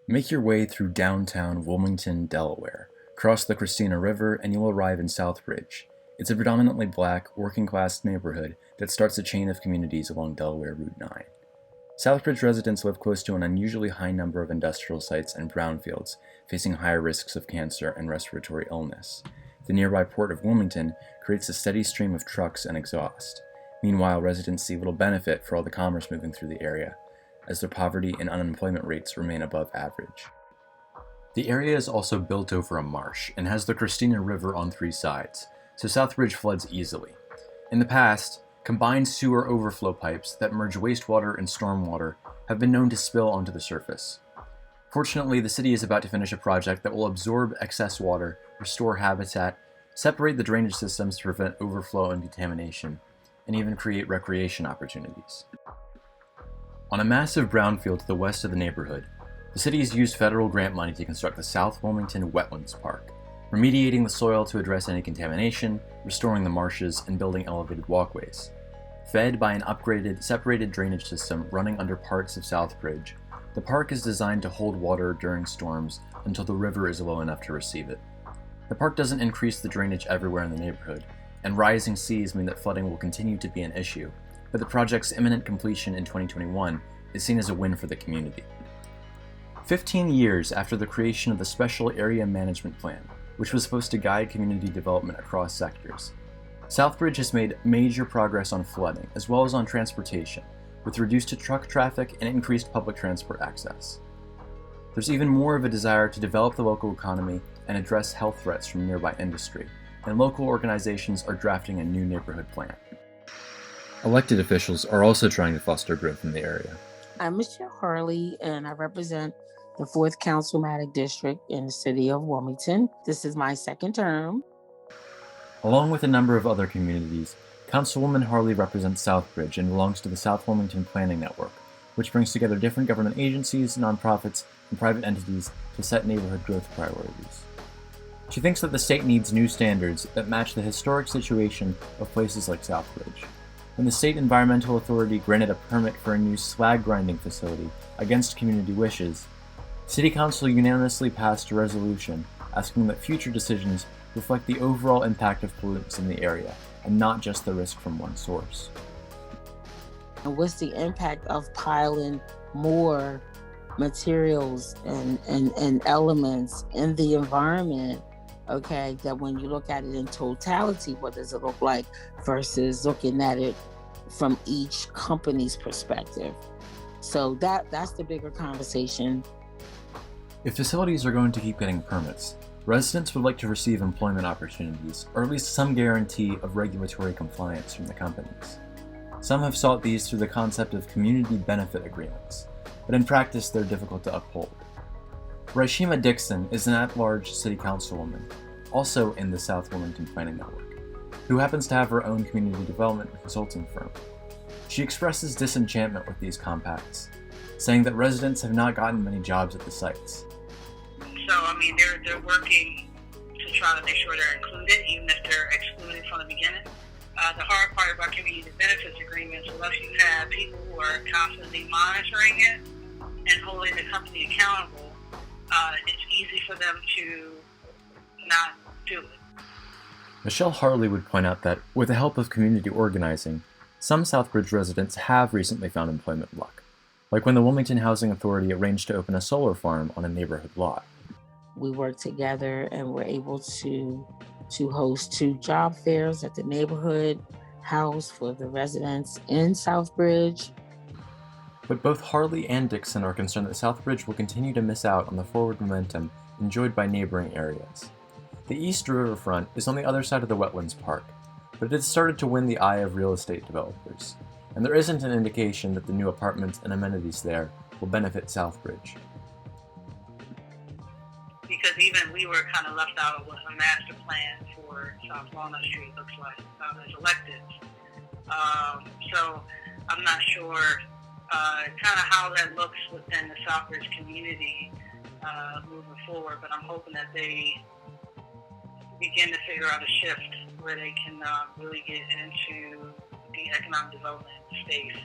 Make your way through downtown Wilmington, Delaware. Cross the Christina River and you'll arrive in Southbridge. It's a predominantly black, working-class neighborhood that starts a chain of communities along Delaware Route 9. Southbridge residents live close to an unusually high number of industrial sites and brownfields, facing higher risks of cancer and respiratory illness. The nearby port of Wilmington creates a steady stream of trucks and exhaust. Meanwhile, residents see little benefit for all the commerce moving through the area, as their poverty and unemployment rates remain above average. The area is also built over a marsh and has the Christina River on three sides, so Southbridge floods easily. In the past, combined sewer overflow pipes that merge wastewater and stormwater have been known to spill onto the surface. Fortunately, the city is about to finish a project that will absorb excess water, restore habitat, separate the drainage systems to prevent overflow and contamination, and even create recreation opportunities. On a massive brownfield to the west of the neighborhood, the city has used federal grant money to construct the South Wilmington Wetlands Park, remediating the soil to address any contamination, restoring the marshes, and building elevated walkways. Fed by an upgraded, separated drainage system running under parts of Southbridge, the park is designed to hold water during storms until the river is low enough to receive it. The park doesn't increase the drainage everywhere in the neighborhood, and rising seas mean that flooding will continue to be an issue, but the project's imminent completion in 2021 is seen as a win for the community. 15 years after the creation of the Special Area Management Plan, which was supposed to guide community development across sectors, Southbridge has made major progress on flooding as well as on transportation, with reduced truck traffic and increased public transport access. There's even more of a desire to develop the local economy and address health threats from nearby industry, and local organizations are drafting a new neighborhood plan. Elected officials are also trying to foster growth in the area. I'm Michelle Harley, and I represent the 4th Councilmatic District in the city of Wilmington. This is my second term. Along with a number of other communities, Councilwoman Harley represents Southbridge and belongs to the South Wilmington Planning Network, which brings together different government agencies, nonprofits, and private entities to set neighborhood growth priorities. She thinks that the state needs new standards that match the historic situation of places like Southbridge. When the State Environmental Authority granted a permit for a new slag grinding facility against community wishes, City Council unanimously passed a resolution asking that future decisions reflect the overall impact of pollutants in the area and not just the risk from one source. And what's the impact of piling more materials and elements in the environment? Okay, that when you look at it in totality, what does it look like versus looking at it from each company's perspective? So that's the bigger conversation. If facilities are going to keep getting permits, residents would like to receive employment opportunities, or at least some guarantee of regulatory compliance from the companies. Some have sought these through the concept of community benefit agreements, but in practice they're difficult to uphold. Raishima Dixon is an at-large city councilwoman, also in the South Wilmington Planning Network, who happens to have her own community development consulting firm. She expresses disenchantment with these compacts, saying that residents have not gotten many jobs at the sites. So, they're working to try to make sure they're included, even if they're excluded from the beginning. The hard part about community benefits agreements, unless you have people who are constantly monitoring it and holding the company accountable, it's easy for them to not do it. Michelle Harley would point out that, with the help of community organizing, some Southbridge residents have recently found employment luck, like when the Wilmington Housing Authority arranged to open a solar farm on a neighborhood lot. We worked together and were able to host 2 job fairs at the neighborhood house for the residents in Southbridge. But both Harley and Dixon are concerned that Southbridge will continue to miss out on the forward momentum enjoyed by neighboring areas. The East Riverfront is on the other side of the Wetlands Park, but it has started to win the eye of real estate developers, and there isn't an indication that the new apartments and amenities there will benefit Southbridge. Because even we were kind of left out of what a master plan for South Walnut Street looks like as electives. So I'm not sure kind of how that looks within the Southbridge community moving forward, but I'm hoping that they begin to figure out a shift where they can really get into the economic development space